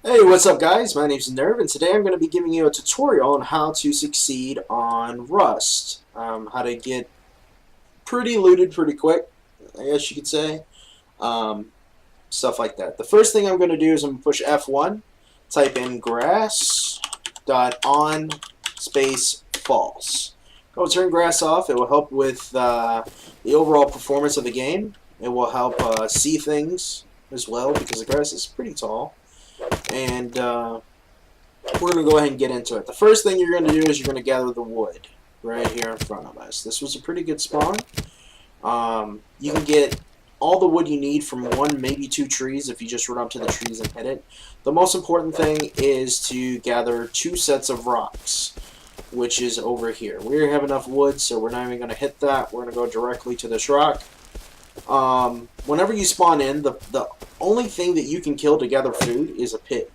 Hey, what's up guys? My name's Nerve, and today I'm going to be giving you a tutorial on how to succeed on Rust. How to get pretty looted pretty quick, I guess you could say. Um, Stuff like that. The first thing I'm going to do is I'm going to push F1, type in grass.on space false. Go turn grass off. It will help with the overall performance of the game. It will help see things as well because the grass is pretty tall. And we're going to go ahead and get into it. The first thing you're going to do is you're going to gather the wood right here in front of us. This was a pretty good spawn. You can get all the wood you need from one, maybe two trees if you just run up to the trees and hit it. The most important thing is to gather 2 sets of rocks, which is over here. We have enough wood, so we're not even going to hit that. We're going to go directly to this rock. Whenever you spawn in, the only thing that you can kill to gather food is a pig.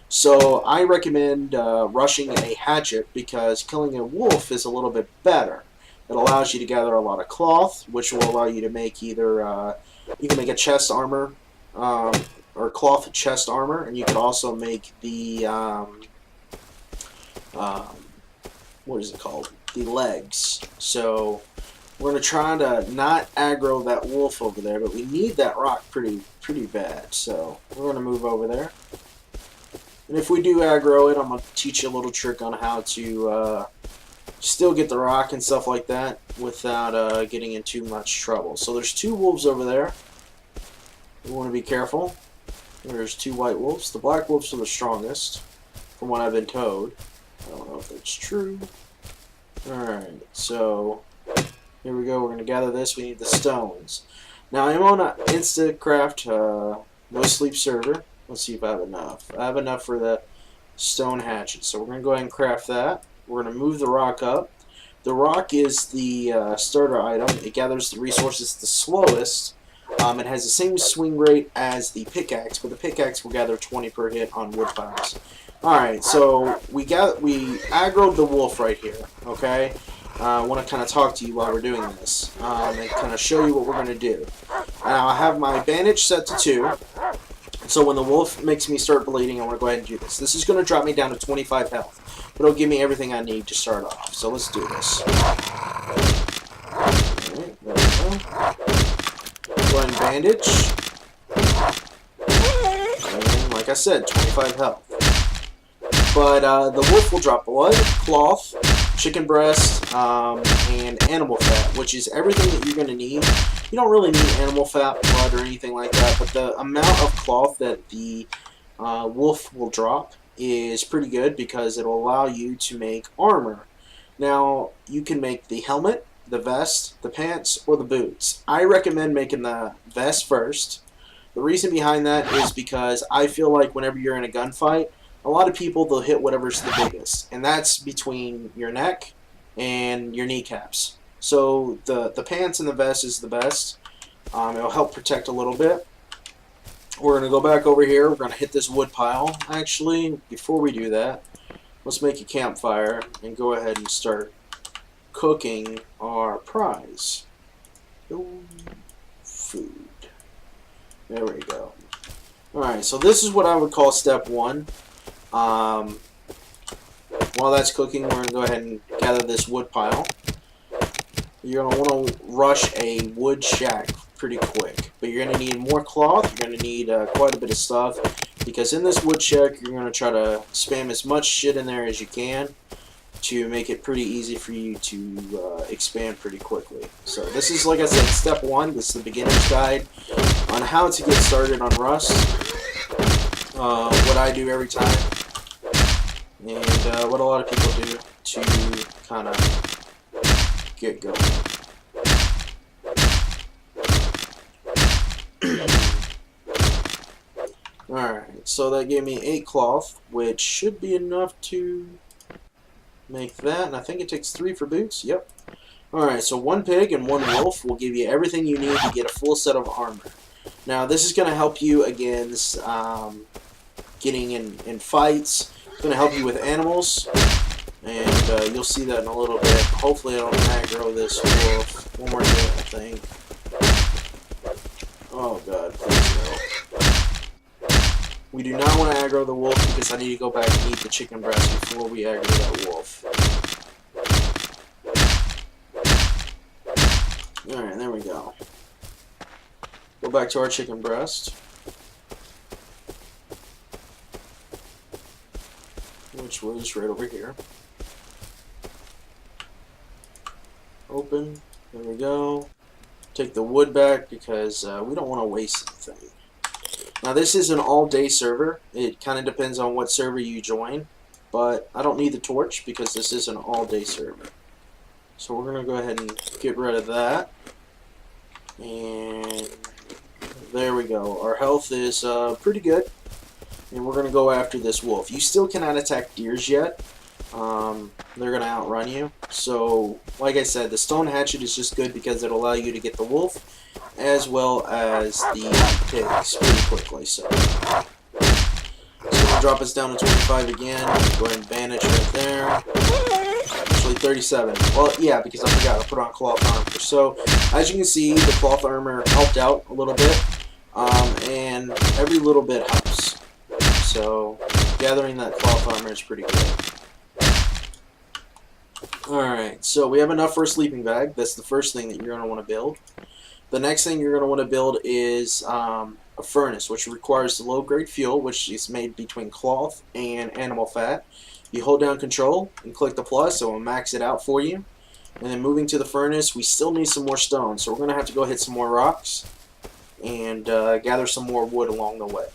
So I recommend rushing a hatchet because killing a wolf is a little bit better. It allows you to gather a lot of cloth, which will allow you to make either you can make a chest armor or cloth chest armor, and you can also make the what is it called? The legs. So we're going to try to not aggro that wolf over there, but we need that rock pretty bad. So we're going to move over there. And if we do aggro it, I'm going to teach you a little trick on how to still get the rock and stuff like that without getting in too much trouble. So there's 2 wolves over there. We want to be careful. There's 2 white wolves. The black wolves are the strongest, from what I've been told. I don't know if that's true. Alright, so here we go. We're going to gather this. We need the stones. Now, I'm on an Instacraft no sleep server. Let's see if I have enough. I have enough for the stone hatchet. So we're going to go ahead and craft that. We're going to move the rock up. The rock is the starter item. It gathers the resources the slowest. It has the same swing rate as the pickaxe, but the pickaxe will gather 20 per hit on wood piles. Alright, so we aggroed the wolf right here, okay? I want to kind of talk to you while we're doing this and kind of show you what we're going to do. Now, I have my bandage set to 2. So when the wolf makes me start bleeding, I want to go ahead and do this. This is going to drop me down to 25 health, but it'll give me everything I need to start off. So let's do this. Alright, there we go. Go ahead and bandage. And like I said, 25 health. But the wolf will drop blood, cloth, chicken breast, and animal fat, which is everything that you're going to need. You don't really need animal fat, blood, or anything like that, but the amount of cloth that the wolf will drop is pretty good because it will allow you to make armor. Now, you can make the helmet, the vest, the pants, or the boots. I recommend making the vest first. The reason behind that is because I feel like whenever you're in a gunfight, a lot of people, they'll hit whatever's the biggest, and that's between your neck and your kneecaps. So the pants and the vest is the best. It'll help protect a little bit. We're going to go back over here. We're going to hit this wood pile. Actually, before we do that, let's make a campfire and go ahead and start cooking our prize. Food. There we go. Alright, so this is what I would call step 1. While that's cooking, we're going to go ahead and gather this wood pile. You're going to want to rush a wood shack pretty quick. But you're going to need more cloth. You're going to need quite a bit of stuff. Because in this wood shack, you're going to try to spam as much shit in there as you can to make it pretty easy for you to expand pretty quickly. So this is, like I said, step 1. This is the beginner's guide on how to get started on Rust. What I do every time. And what a lot of people do to kind of get going. Alright, so that gave me 8 cloth, which should be enough to make that. And I think it takes 3 for boots. Yep. Alright, so 1 pig and 1 wolf will give you everything you need to get a full set of armor. Now, this is going to help you against getting in fights. It's going to help you with animals, and you'll see that in a little bit. Hopefully I don't aggro this wolf. One more hit, I think. Oh god, please no. We do not want to aggro the wolf because I need to go back and eat the chicken breast before we aggro that wolf. Alright, there we go. Go back to our chicken breast. Which was right over here. Open. There we go. Take the wood back because we don't want to waste anything. Now this is an all-day server. It kind of depends on what server you join, but I don't need the torch because this is an all-day server. So we're going to go ahead and get rid of that. And there we go. Our health is pretty good. And we're going to go after this wolf. You still cannot attack deers yet. They're going to outrun you. So, like I said, the stone hatchet is just good because it'll allow you to get the wolf as well as the pigs pretty quickly. So we'll drop us down to 25 again. Go ahead and bandage right there. Actually 37. Well, yeah, because I forgot I put on cloth armor. So as you can see, the cloth armor helped out a little bit, and every little bit helps. So gathering that cloth armor is pretty good. Alright, so we have enough for a sleeping bag. That's the first thing that you're going to want to build. The next thing you're going to want to build is a furnace, which requires the low-grade fuel, which is made between cloth and animal fat. You hold down control and click the plus, so it will max it out for you. And then moving to the furnace, we still need some more stone, so we're going to have to go hit some more rocks and gather some more wood along the way.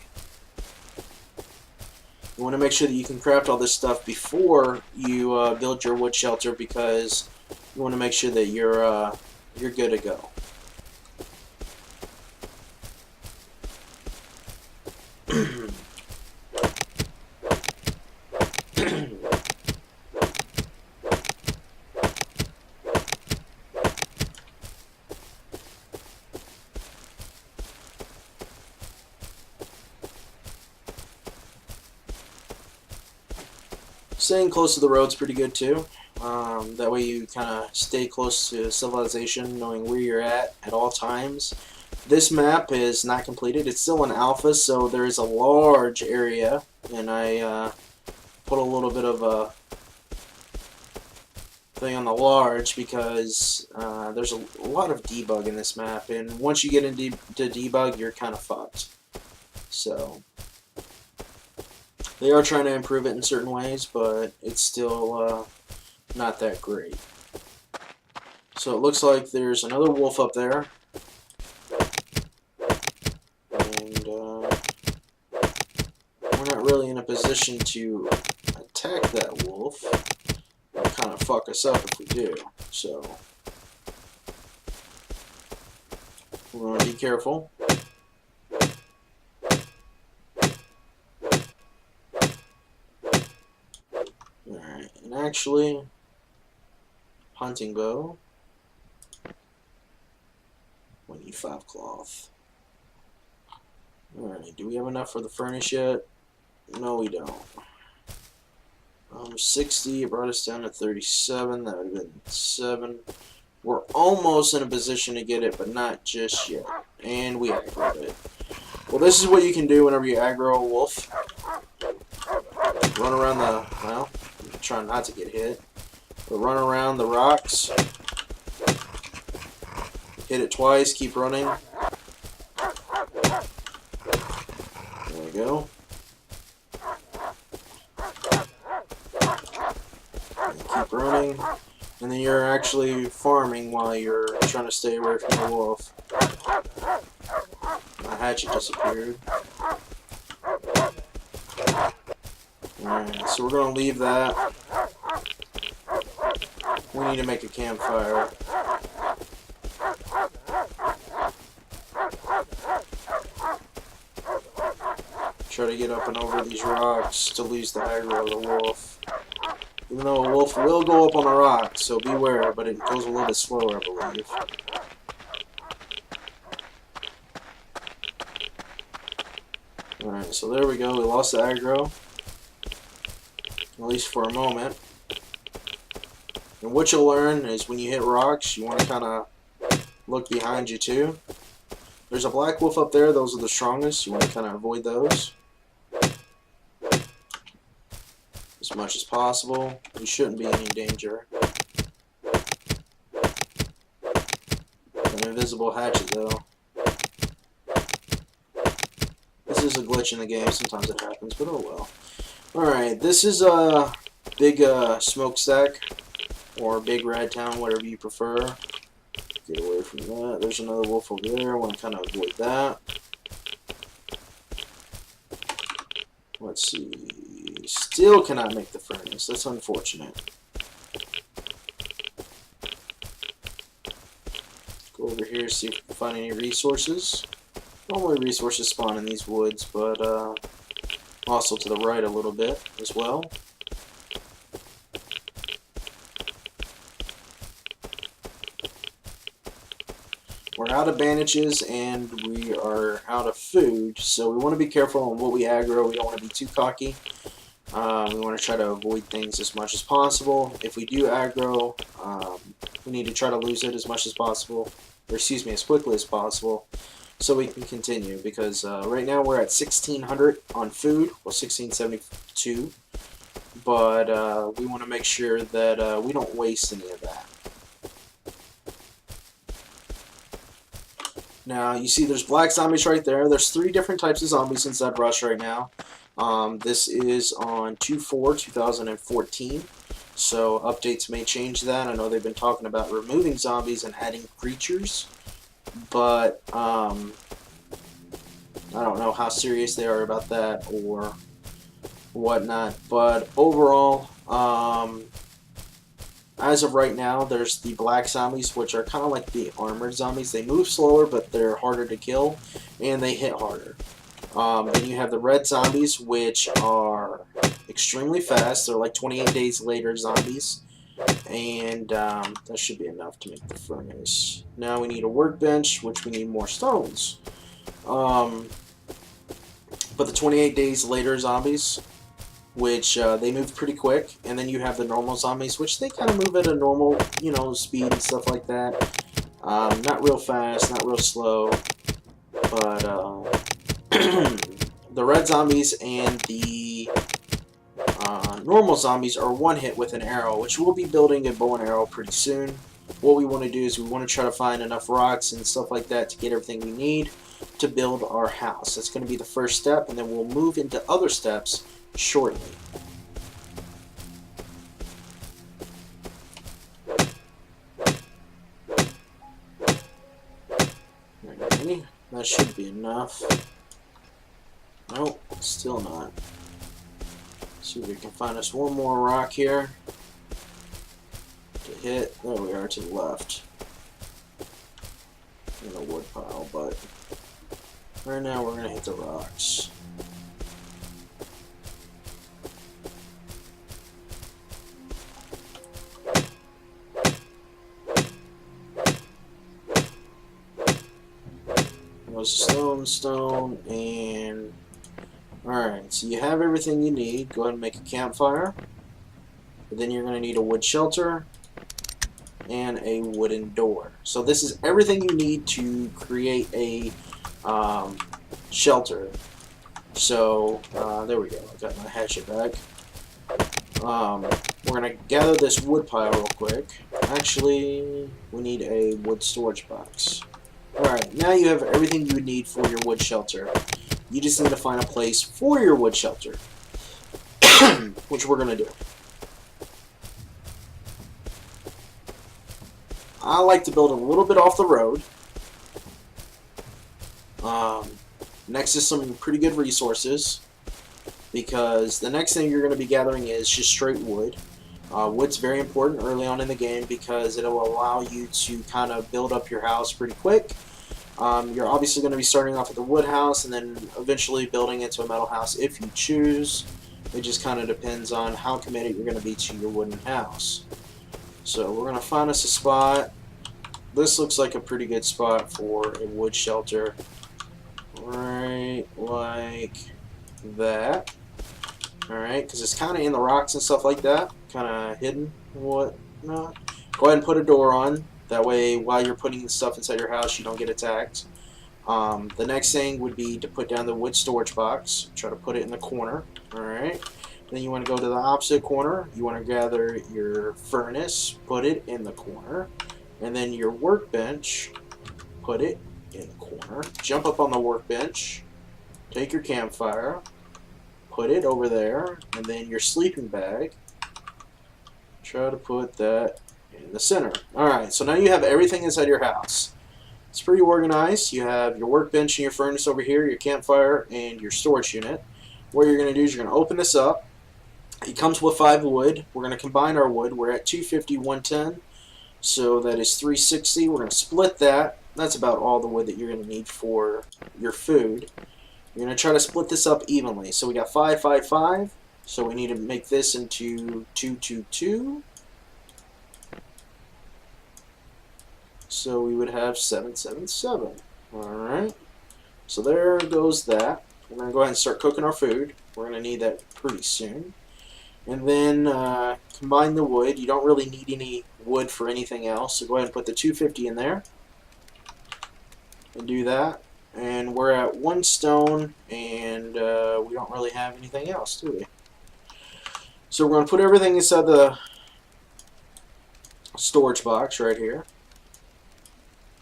You want to make sure that you can craft all this stuff before you build your wood shelter because you want to make sure that you're good to go. Staying close to the road's pretty good too. That way you kind of stay close to civilization, knowing where you're at all times. This map is not completed. It's still an alpha, so there is a large area, and I put a little bit of a thing on the large because there's a lot of debug in this map, and once you get into debug, you're kind of fucked. So they are trying to improve it in certain ways, but it's still not that great. So it looks like there's another wolf up there. And we're not really in a position to attack that wolf. It'll kind of fuck us up if we do. So we're going to be careful. Alright, and actually, hunting bow. We need 5 cloth. Alright, do we have enough for the furnace yet? No, we don't. 60, it brought us down to 37. That would have been 7. We're almost in a position to get it, but not just yet. And we aggroed it. Well, this is what you can do whenever you aggro a wolf. Run around the, well, I'm trying not to get hit. But run around the rocks. Hit it twice, keep running. There we go. And keep running. And then you're actually farming while you're trying to stay away from the wolf. My hatchet disappeared. Alright, so we're going to leave that. We need to make a campfire. Try to get up and over these rocks to lose the aggro of the wolf. Even though a wolf will go up on a rock, so beware, but it goes a little bit slower, I believe. Alright, so there we go. We lost the aggro. At least for a moment. And what you'll learn is when you hit rocks, you want to kind of look behind you too. There's a black wolf up there. Those are the strongest. You want to kind of avoid those. as much as possible. We shouldn't be in any danger. An invisible hatchet, though. This is a glitch in the game. Sometimes it happens, but oh well. Alright, this is a big smokestack, or big red town, whatever you prefer. Get away from that. There's another wolf over there. I want to kind of avoid that. Let's see. Still cannot make the furnace. That's unfortunate. Go over here, see if we can find any resources. Normally resources spawn in these woods, but also to the right a little bit as well. We're out of bandages and we are out of food, so we want to be careful on what we aggro. We don't want to be too cocky. We want to try to avoid things as much as possible. If we do aggro, we need to try to lose it as much as possible, or excuse me, as quickly as possible, so we can continue. Because right now we're at 1600 on food, well 1672, but we want to make sure that we don't waste any of that. Now, you see there's black zombies right there. There's 3 different types of zombies inside Rush right now. This is on 2/4/2014, so updates may change that. I know they've been talking about removing zombies and adding creatures, but I don't know how serious they are about that or whatnot. But overall, as of right now, there's the black zombies, which are kind of like the armored zombies. They move slower, but they're harder to kill, and they hit harder. Then you have the red zombies, which are extremely fast. They're like 28 days later zombies, and that should be enough to make the furnace. Now we need a workbench, which we need more stones. But the 28 days later zombies, which they move pretty quick, and then you have the normal zombies, which they kind of move at a normal, you know, speed and stuff like that. Not real fast, not real slow, but the red zombies and the normal zombies are one hit with an arrow, which we'll be building a bow and arrow pretty soon. What we want to do is we want to try to find enough rocks and stuff like that to get everything we need to build our house. That's going to be the first step, and then we'll move into other steps shortly. Alrighty, that should be enough. Nope, still not. See if we can find us one more rock here to hit. There we are, to the left. In the wood pile, but right now we're gonna hit the rocks. Stone, and alright, so you have everything you need. Go ahead and make a campfire. But then you're going to need a wood shelter and a wooden door. So this is everything you need to create a shelter. So there we go. I got my hatchet back. We're going to gather this wood pile real quick. Actually, we need a wood storage box. Alright, now you have everything you would need for your wood shelter. You just need to find a place for your wood shelter, which we're going to do. I like to build a little bit off the road, next to some pretty good resources, because the next thing you're going to be gathering is just straight wood. Wood's very important early on in the game because it'll allow you to kind of build up your house pretty quick. You're obviously going to be starting off with a wood house and then eventually building into a metal house if you choose. It just kind of depends on how committed you're going to be to your wooden house. So we're going to find us a spot. This looks like a pretty good spot for a wood shelter. Right like that. Alright, because it's kind of in the rocks and stuff like that. Kind of hidden and whatnot. Go ahead and put a door on. That way, while you're putting stuff inside your house, you don't get attacked. The next thing would be to put down the wood storage box. Try to put it in the corner. Alright. Then you want to go to the opposite corner. You want to gather your furnace, put it in the corner, and then your workbench, put it in the corner. Jump up on the workbench, take your campfire, put it over there, and then your sleeping bag. Try to put that in the center. Alright, so now you have everything inside your house. It's pretty organized. You have your workbench and your furnace over here, your campfire, and your storage unit. What you're going to do is you're going to open this up. It comes with 5 wood. We're going to combine our wood. We're at 250, 110. So that is 360. We're going to split that. That's about all the wood that you're going to need for your food. You're going to try to split this up evenly. So we got 5, 5, 5. So we need to make this into 2, 2, 2. So we would have 7, 7, 7. Alright. So there goes that. We're going to go ahead and start cooking our food. We're going to need that pretty soon. And then combine the wood. You don't really need any wood for anything else. So go ahead and put the 250 in there. And do that. And we're at 1 stone. And we don't really have anything else, do we? So we're going to put everything inside the storage box right here.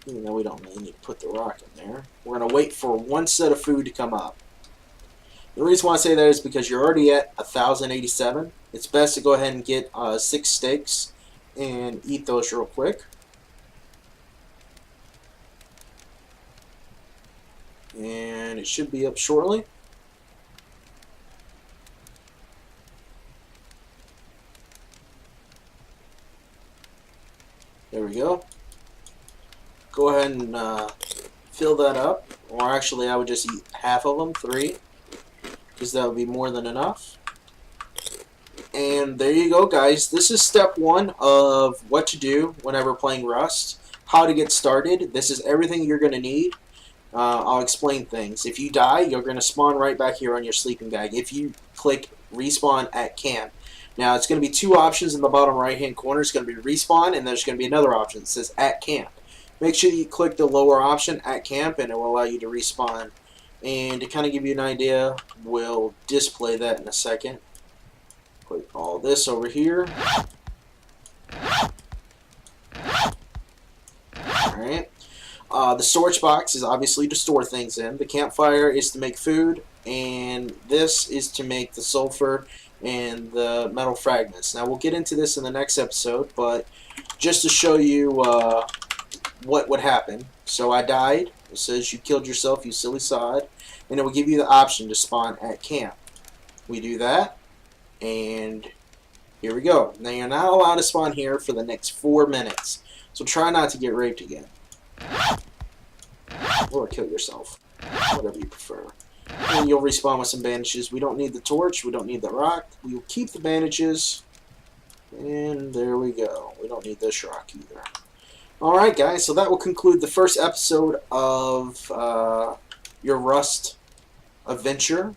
Even though we don't really need to put the rock in there. We're going to wait for 1 set of food to come up. The reason why I say that is because you're already at 1,087. It's best to go ahead and get 6 steaks and eat those real quick. And it should be up shortly. There we go. Go ahead and fill that up. Or actually, I would just eat half of them, 3. Because that would be more than enough. And there you go, guys. This is step 1 of what to do whenever playing Rust. How to get started. This is everything you're going to need. I'll explain things. If you die, you're going to spawn right back here on your sleeping bag. If you click respawn at camp. Now, it's going to be 2 options in the bottom right-hand corner. It's going to be respawn, and there's going to be another option that says at camp. Make sure you click the lower option at camp, and it will allow you to respawn. And to kind of give you an idea, we'll display that in a second. Put all this over here. Alright. The storage box is obviously to store things in. The campfire is to make food. And this is to make the sulfur and the metal fragments. Now we'll get into this in the next episode, but just to show you what would happen. So I died. It says you killed yourself, you silly sod. And it will give you the option to spawn at camp. We do that. And here we go. Now you're not allowed to spawn here for the next 4 minutes. So try not to get raped again. Or kill yourself. Whatever you prefer. And you'll respawn with some bandages. We don't need the torch. We don't need the rock. We will keep the bandages. And there we go. We don't need this rock either. Alright guys, so that will conclude the first episode of your Rust adventure.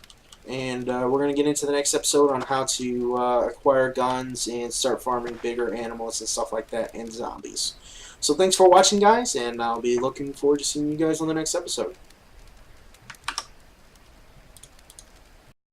And we're going to get into the next episode on how to acquire guns and start farming bigger animals and stuff like that and zombies. So thanks for watching guys, and I'll be looking forward to seeing you guys on the next episode.